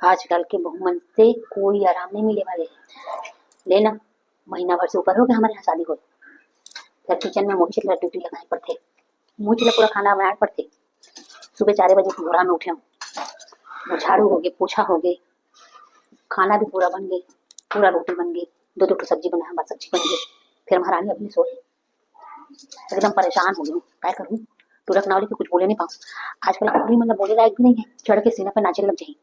आजकल के बहुमन से कोई आराम नहीं मिले वाले लेना। महीना भर से ऊपर हो गया हमारे यहाँ शादी को। फिर किचन में मोटी चिल्ला ड्यूटी लगाए पड़ते, मुँह चिल्ला पूरा खाना बनाए पड़ते। सुबह 4 बजे भोरा में उठे हूँ, वो झाड़ू हो गए, पोछा हो गए, खाना भी पूरा बन गए, पूरा रोटी बन गई, दो दो सब्जी बना, हमारी सब्जी बन गई। फिर महारानी अपनी सोए, एकदम परेशान हो गई। क्या करूँ, तू रखना वाली कुछ बोले नहीं पाऊँ। आजकल अपनी मतलब बोले लायक भी नहीं है, चढ़ के सीना पे नाचे लग जाए।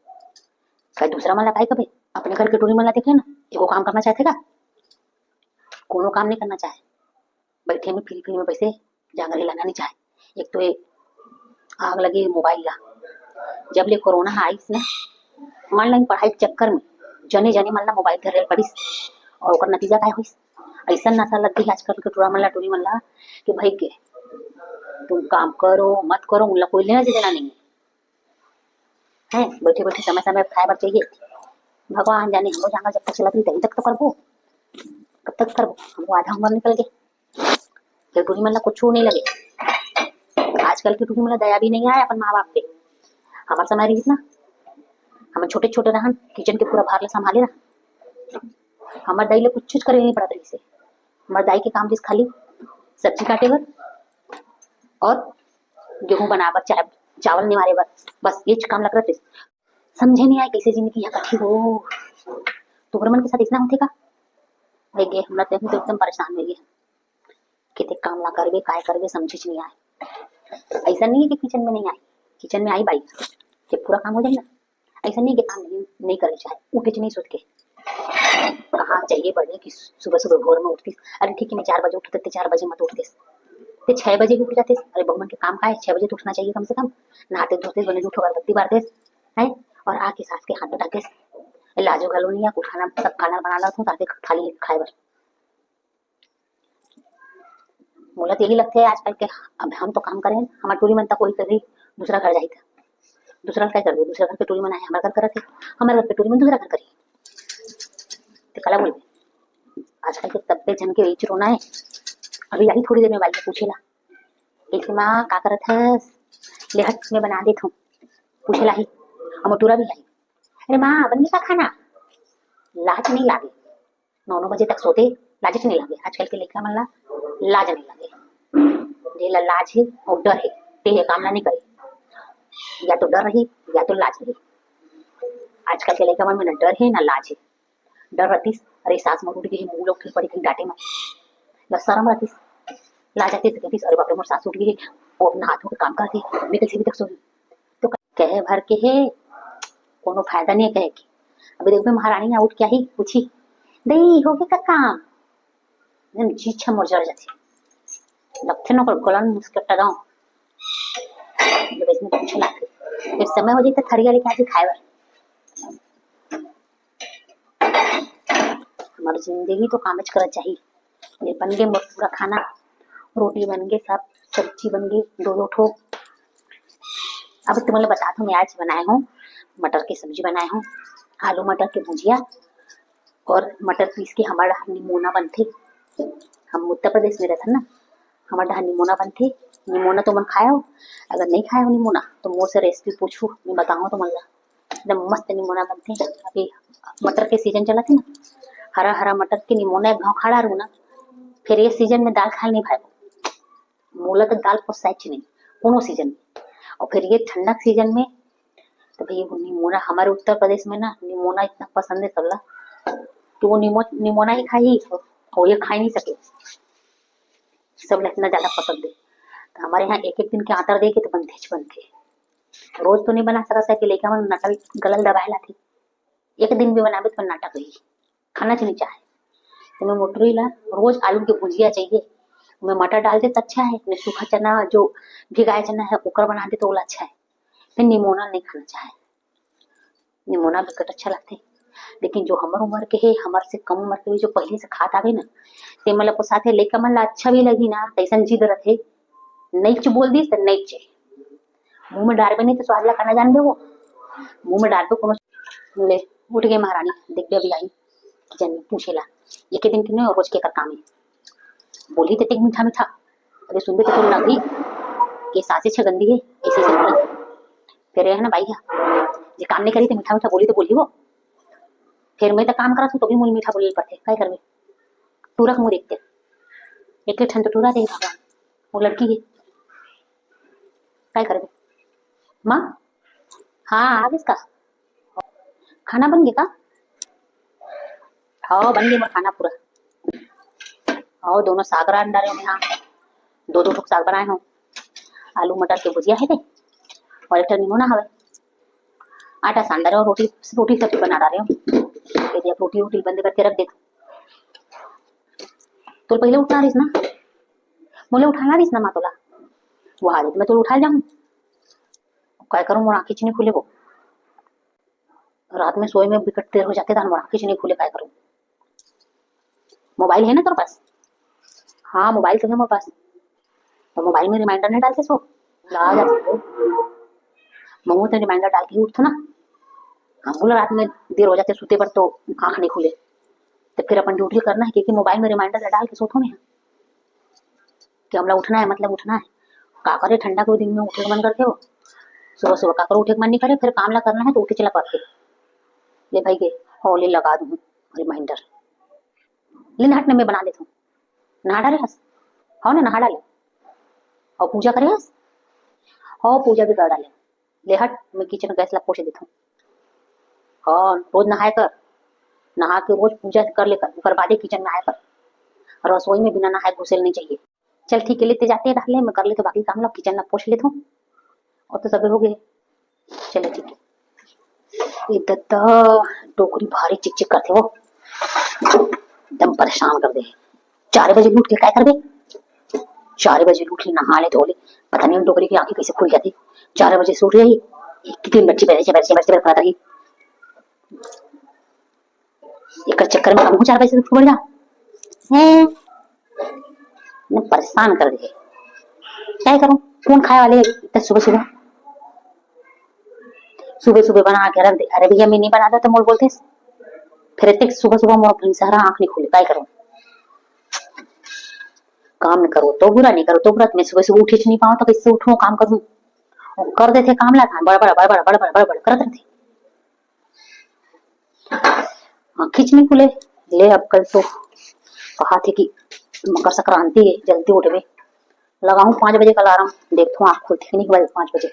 कहीं दूसरा मन लगाए कभी अपने घर के टोरी मन देखे ना, एगो काम करना चाहते का, कोनो काम नहीं करना चाहे, बैठे में फ्री में पैसे जाकर हिलाना नहीं चाहे। एक तो एक आग लगी मोबाइल ला, जब ले कोरोना आई ना, मान ला पढ़ाई के चक्कर में जने जने मन ला मोबाइल धरे पड़ीस, और ओकर नतीजा क्या हुई, ऐसा नशा लग गई आजकल के टोरा मन ला टोरी मन ला कि भाई के तुम काम करो मत करो, उन कोई लेना देना नहीं है। बैठे बैठे समय समय खाए बर चाहिए, भगवान जाने हमको जाना जब तक चला तभी तक तो करबो, कब तक करबो, हमको आधा उम्र निकल गए। फिर टूरी मन ला कुछ नहीं लगे। आजकल की टूरी मन ला दया भी नहीं आया अपन माँ बाप पे। हमारे समय रही ना, हम छोटे छोटे रहन किचन के पूरा भार ला संभाले ना, हमारे दाई ले कुछ करे नहीं पड़त रही से। हमारे दाई के काम जिस खाली सब्जी काटे बर और गेहूं बनाकर चावल निवारे बर, बस ये काम लग रहे थे। समझे नहीं आए कैसे जिंदगी यहाँ कठी हो। तुम्हारे मन के साथ इतना होते का भाई गे, हम तो एकदम परेशान हो गए। कितने काम ला करवे काय करवे समझे नहीं आए। ऐसा नहीं है कि किचन में नहीं आई, किचन में आई बाई कि पूरा काम हो जाए ना, ऐसा नहीं कि काम नहीं करे चाहे उठे नहीं सोच के कहाँ चाहिए पड़े कि सुबह सुबह भोर में उठती। अरे ठीक है मैं 4 बजे उठते थे, 4 बजे मत उठते तो 6 बजे भी उठ जाते। अरे बहुमन के काम का है, 6 बजे तो उठना चाहिए कम से कम। नहाते धोते बने उठो अगरबत्ती बारते है और आके सास के हाथ उठाते लाजो गलो नहीं खाना सब खाना बना ला ताकि थाली खाए बर। बोला तो यही लगते है आजकल के। अब हम तो काम करें, हमारे टोली मन तक कोई कभी दूसरा घर जाई था, दूसरा क्या कर दे, दूसरा घर पे टोली मन आए हमारे घर करते, हमारे घर पे टोली मन दूसरा घर करी तो कला बोल। आजकल के सब पे जन के बीच रोना है। अभी यही थोड़ी देर में बाई पूछेला कैसे माँ का करत है, ले हट में बना देता हूँ, पूछेला ही। और मोटूरा भी आई, अरे माँ बन गया खाना, लाज नहीं लागे। 9 बजे तक सोते, लाज नहीं लागे। आजकल के लड़का मन ला लाज नहीं लागे, जे लाज है और डर है ते काम नहीं करे, या तो डर रही या तो लाज रही। आजकल के लड़का मन में न डर है ना लाज है। डर रहती अरे सास में उठ गई मुँह लोग फिर पड़ी कहीं डांटे में, बस शर्म रहती, लाज आती कहती अरे बाप रे मोर सास उठ गई और अपना हाथों के काम करती, मैं कैसे भी तक सोई। तो कहे भर के है कोनो फायदा नहीं है कहे के। अभी देखो महारानी उठ क्या ही पूछी दई हो गया का काम, जी छा मोर जड़ जाती लगते न गलन मुस्कटा गाँव जब इसमें पूछे लाते फिर समय हो जाता थरिया लेके आके खाए बर। हमारी जिंदगी तो कामच करना चाहिए। ये बन गए पूरा खाना, रोटी बन गई, सब सब्जी बन गई 2-2 ठो। अब तुम्हें बताता हूँ मैं आज बनाए हूँ मटर की सब्जी बनाए हूँ, आलू मटर की भुजिया और मटर पीस के हमारा निमोना बनते। हम उत्तर प्रदेश में रहते ना, हमारा निमोना बनते। निमोना तो मन खाया हो, अगर नहीं खाया हो निमोना तो मुँह से रेसिपी पूछू मैं बताऊँ तो मन ला एकदम मस्त निमोना बनते। अभी मटर के सीजन चला थे ना, हरा हरा मटर के निमोना एक घाव खड़ा रू ना, फिर ये सीजन में दाल खा नहीं भाई, मोला तो दाल पोसाइच नहीं कोनो सीजन में। और फिर ये ठंडक सीजन में तो भाई निमोना हमारे उत्तर प्रदेश में ना निमोना इतना पसंद है सबला, तो वो निमोना ही खाई और ये खा नहीं सके, सब इतना ज्यादा पसंद है। तो हमारे यहाँ एक एक दिन के आतर दे के तो बनते रोज तो नहीं बना सका कि लेके हम नटल गलल दबाए लाती, एक दिन भी बनावे तो नाटक ही खाना चाहिए चाहे। तो मैं मोटरी ला रोज आलू की भुजिया चाहिए, मैं मटर डाल दे तो अच्छा है, मैं सूखा चना जो भिगाया चना है कुकर बना दे तो अच्छा है। फिर निमोना नहीं खाना चाहे, निमोना भी अच्छा लगते। लेकिन जो हमार उम्र के है, हमारे से कम उम्र के जो पहले से खात आवे ना, ते मतलब को साथे लेकर मन ला अच्छा भी लगी ना, तैसन जिद रखे नहीं बोल दी तो नहीं चे मुंह में डाल नहीं तो स्वाद ला खाना जान दे वो मुंह में डाल दो कोनो ले। उठ गए महारानी देख दे अभी आई किचन में पूछेला एक दिन की नहीं और रोज के का काम है। बोली तो मीठा मीठा, अरे सुन तो लगी कि सासे छ गंदी है ऐसे से बोला। फिर है ना भाई जे काम नहीं करी तो मीठा मीठा बोली तो बोली वो। फिर मैं तो काम करा तो भी मुझे मीठा बोली पड़ते काय करबे। टूरा मुँह देखते एक ठन तो टूरा दे भगवान वो लड़की है काय करबे। माँ हाँ आ गई का खाना बन गया का। हाँ बन गया मेरा खाना पूरा। हाँ दोनों साग रान डाले मैं। हाँ दो दो ठोक साग बनाए हूँ। आलू मटर के भुजिया है और एक निमोना हवे। आटा सान डाले और रोटी रोटी सब्जी बना डाले हूँ। यदि आप रोटी रोटी बंद करके रख दे तो पहले उठा रहीस ना मोले उठाना रहीस ना माँ तोला वो आ मैं तो उठा जाऊँ क्या करूँ मोर आँखें नहीं खुले वो रात में सोए में बिकट देर हो जाते मोर आँखें नहीं खुले क्या करूँ। मोबाइल है ना तेरे पास। हाँ मोबाइल तो है मेरे पास तो मोबाइल में रिमाइंडर नहीं डालते सो ला जाते मम्मी तो रिमाइंडर डाल के ही उठतो ना। हम बोला रात में देर हो जाते सोते पर तो आँख नहीं खुले तो फिर अपन ड्यूटी करना है क्योंकि मोबाइल में रिमाइंडर डाल के सोतो में कि हमला उठना है मतलब उठना है। का करे ठंडा के दिन में उठे मन करके हो सुबह सुबह का करो उठे मन नहीं करे फिर काम ला करना है तो उठे चला पड़ते ले भाई के हौले लगा दूँ रिमाइंडर ले नहाटने में बना देता हूँ। नहा डाले हस हाँ ना नहा डाले और पूजा करे हस हाँ पूजा भी कर डाले ले हट मैं किचन गैस ला पोछे देता हूँ। हाँ रोज नहाए कर नहा के रोज पूजा कर ले कर बादे किचन में आया कर रसोई में बिना नहाए घुसे नहीं चाहिए। चल ठीक है लेते जाते डाले मैं कर ले तो बाकी काम ला किचन ला पोछ लेता हूँ और तो सब हो गए। चलो ठीक है इधर तो टोकरी भारी चिक चिक करते हो एकदम परेशान कर दे। 4 बजे उठ के क्या कर दे 4 बजे उठ के नहा ले धो ले पता नहीं टोकरी की आंखें कैसे खुल जाती 4 बजे से उठ रही कितनी बच्ची बैठे बैठे बैठे बैठे रही एक चक्कर में हमको 4 बजे से उठ पड़ जा परेशान कर दे क्या करूं कौन खाए वाले इतना सुबह सुबह सुबह सुबह बना के रख दे। अरे भैया मैं नहीं बना दो तो मोल बोलते फिर इतने सुबह सुबह मोर सारा आंख नहीं खुले क्या करूं। काम नहीं करो तो बुरा नहीं करो तो बुरा मैं सुबह सुबह उठे नहीं पाऊँ तो कैसे उठूं काम करूं और कर देते काम ला बड़ बड़ बड़ बड़ बड़ बड़ बड़ बड़ कर देते खींच नहीं खुले ले अब कल तो कहा थे कि मकर संक्रांति है जल्दी उठे लगाऊं 5 बजे का अलार्म देखता हूँ आँख खुलती कि नहीं 5 बजे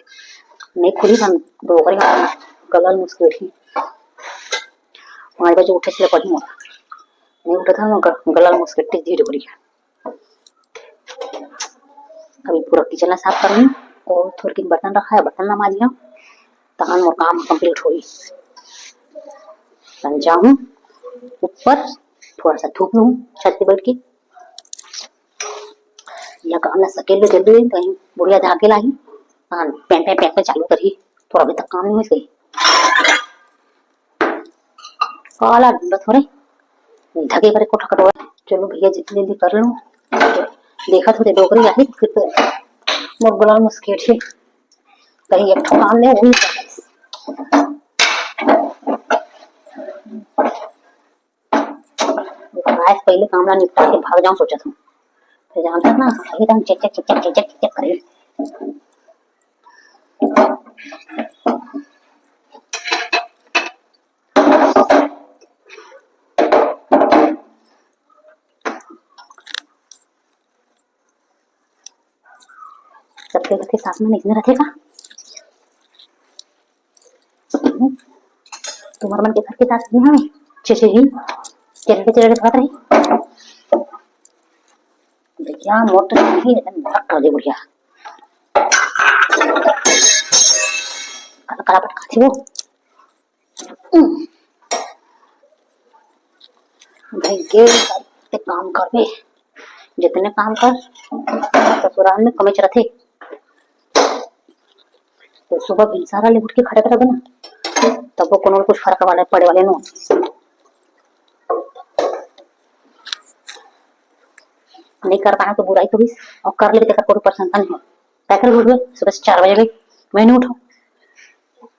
नहीं खुली हम डोकरी गलल मुस्किल थी 5 बजे उठे से पढ़ी मोटा नहीं उठा था गलल मुस्किल धीरे डोकरी अभी पूरा किचन साफ कर लूँ और थोड़ी बर्तन रखा है बर्तन ला मारिया तहन मोर काम कंप्लीट हुई जाऊं ऊपर थोड़ा सा धूप लूं छत पे बैठ के या काम ला सकेले जल्दी कहीं बुढ़िया धाके लाई पैंटे चालू करी थोड़ा अभी तक काम नहीं हुई सही काला ढूंढा थोड़े धके करे कोठा कटोरा चलो भैया जितनी जल्दी कर लूं देखा थोड़े डोकरी आई फिर तो मोर गला मुस्किल है कहीं एक काम ले वही आज पहले काम निपटा के भाग जाऊं सोचा था फिर जहां तक ना एकदम check check check check check करे सबके घर के साथ में नहीं रखेगा तुम्हारे मन के घर के साथ में हमें चेचे ही चले भाग रही देखिया मोटर नहीं एकदम नरक कर दे बुढ़िया काला काला पटका थी वो भाई के काम कर बे जितने काम कर ससुराल में कमे चरथे तो सुबह भी सारा ले उठ के खड़े कर देना तब वो कोनो कुछ फर्क वाले पड़े वाले नो नहीं कर पाना तो बुराई तो भी और कर ले देखा कोई प्रसन्नता नहीं हो क्या कर उठ गए सुबह से 4 बजे गई मैं नहीं उठा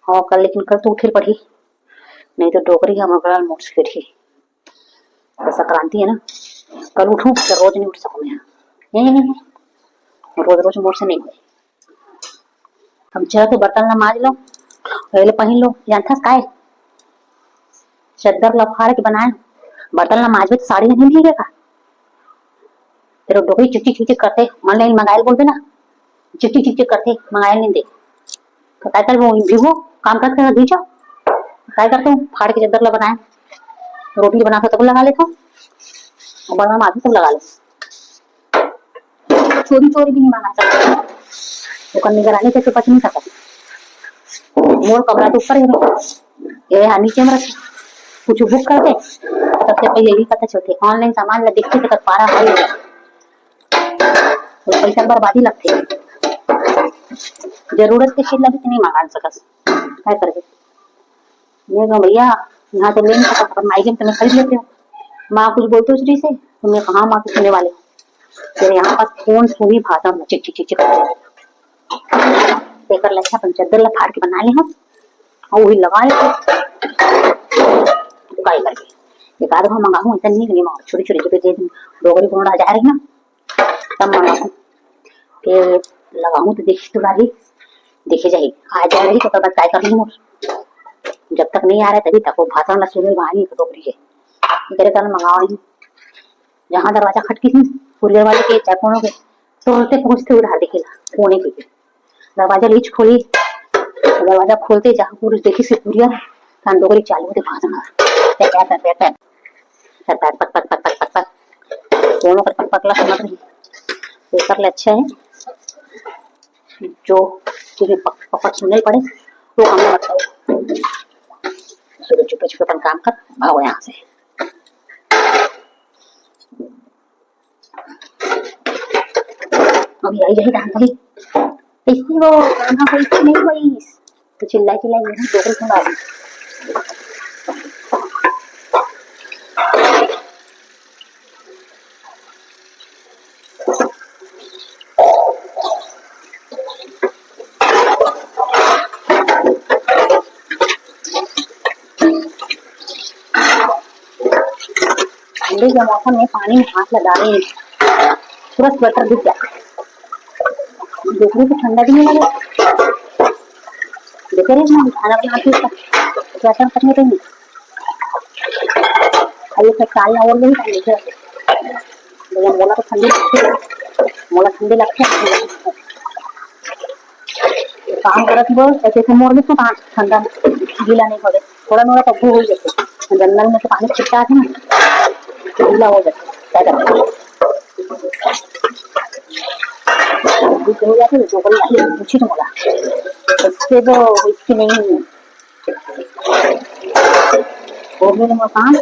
हाँ कल लेकिन कल तो उठे पड़ी नहीं तो डोकरी हम गला मोट फिर ही संक्रांति है ना कल उठूं तो रोज नहीं उठ सकूं मैं रोज रोज मोट से नहीं हुए हम चला तो बर्तन ना माज लो पहले पहन लो जानता काय चद्दर लफाड़ के बनाए बर्तन ला माजबे तो साड़ी नहीं भीगेगा। तेरे डोकरी चिक चिक चिक करते ऑनलाइन मंगाए बोलते ना चिक चिक चिक करते मंगाए नहीं दे तो काय कर वो भीगो काम करते दी जाओ काय करते हूँ फाड़ के चद्दर ला बनाए रोटी बना के तब लगा लेता हूँ और बर्तन माजू तब लगा ले चोरी चोरी भी नहीं मंगा सकते दुकान निगरानी से बच नहीं सकता। मोर कमरा तो ऊपर है ये यहाँ नीचे में रखे कुछ बुक करते सबसे पहले यही पता चलते ऑनलाइन सामान ला देखते तक पारा है तो पैसा बर्बादी लगते जरूरत के चीज लगी नहीं मंगा सकस क्या करबे मैं कहूँ भैया यहाँ तो ले नहीं सकता पर माइके में खरीद लेते हो माँ कुछ बोलते हो श्री से तो मैं कहा माँ के सुनने वाले तेरे यहाँ पास कौन सुनी भाषा में चिक चिक चिक चिक देकर लच्छा अपन चद्दर ला फाड़ के बना ले हम और वही लगा ले काय करके एक आध मंगाऊं ऐसा नहीं माँ छोटी छोटी छोटी दे डोगरी घोड़ा जा रही ना तब मंगाऊं फिर लगाऊं तो देखी तो गाड़ी देखे जाएगी आ जाएगी तो तब काय कर लूँ जब तक नहीं आ रहा तभी तक वो भाषण ला सुने वहां डोगरी है तेरे कारण मंगाओ नहीं जहाँ दरवाजा खटकी थी कुरियर वाले के चाहे कोनो के तुरंते पहुंचते उधार दिखेगा कोने के दरवाजा लीच खोली दरवाजा खोलते जहाँ पुरुष देखी से कुरियर कान डोगरी चालू होते भाषण पक पक पक पक पक पक दोनों का पक पकला समझ रही तो कर ले अच्छा है जो तुझे पक पक सुनने पड़े वो हमें बताओ तो चुपे चुपे अपन काम कर भागो यहाँ से अभी आई रही दान भाई ऐसी वो गाना कोई से नहीं हुई तो चिल्लाई चिल्लाई नहीं डोगरी सुना दी ठंडी के मौसम में पानी में हाथ लगा रहे पूरा स्वेटर दिख जाता देखने को ठंडा भी नहीं लगे देखे रहे ना खाना बना के स्वेटर करने के लिए खाली से काल और नहीं करने के भैया मोला तो ठंडी लगती मोला ठंडी लगती है काम करत बस ऐसे ऐसे मोड़ में तो ठंडा गीला नहीं हो थोड़ा मोड़ा तब्बू हो जाते जंगल में तो पानी छिटका है ना गीला हो जाता क्या हो जाते जो बड़ी पूछी तो मोला इससे तो इसकी नहीं हो गए ना काम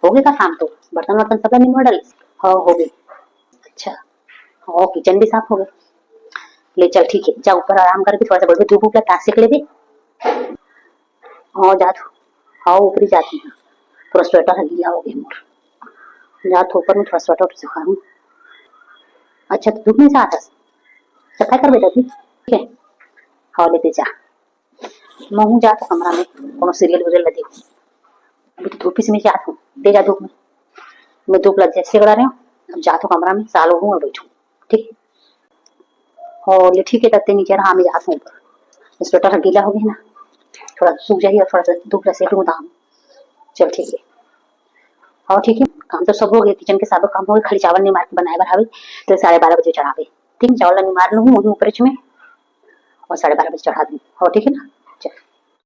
हो गए का काम तो बर्तन वर्तन सब नहीं मॉडल हाँ हो गए अच्छा हाँ किचन भी साफ हो गए ले चल ठीक है जा ऊपर आराम करके थोड़ा सा बढ़ धूप ऊपर ताश सेक ले दे हाँ जा तू हाँ ऊपर ही जाती हूँ पूरा स्वेटर गीला हो गया मोर जा तो ऊपर में थोड़ा स्वेटर सुखाऊं अच्छा तो धूप में से आता सफाई कर बेटा ठीक है हाँ लेते जा मैं हूँ जा तो कमरा में कोनो सीरियल वगैरह लगे अभी तो धूप से मैं जाता हूँ दे जा धूप में मैं धूप लग जैसे करा रही हूँ अब जा तो कमरा में सालों हूँ और बैठू ठीक है और ले ठीक है तब नीचे रहा मैं जाता हूँ ऊपर स्वेटर गीला हो गया ना थोड़ा सूख जाइए और थोड़ा सा धूप से लूँ दाम चल ठीक है हाँ ठीक है काम तो सब हो गया किचन के सब काम हो गए खाली चावल नहीं मार के बनाए बढ़ावे तो 12:30 बजे चढ़ावे ठीक है चावल नहीं मार लूँ ऊपर में और 12:30 बजे चढ़ा दूँ हाँ ठीक है ना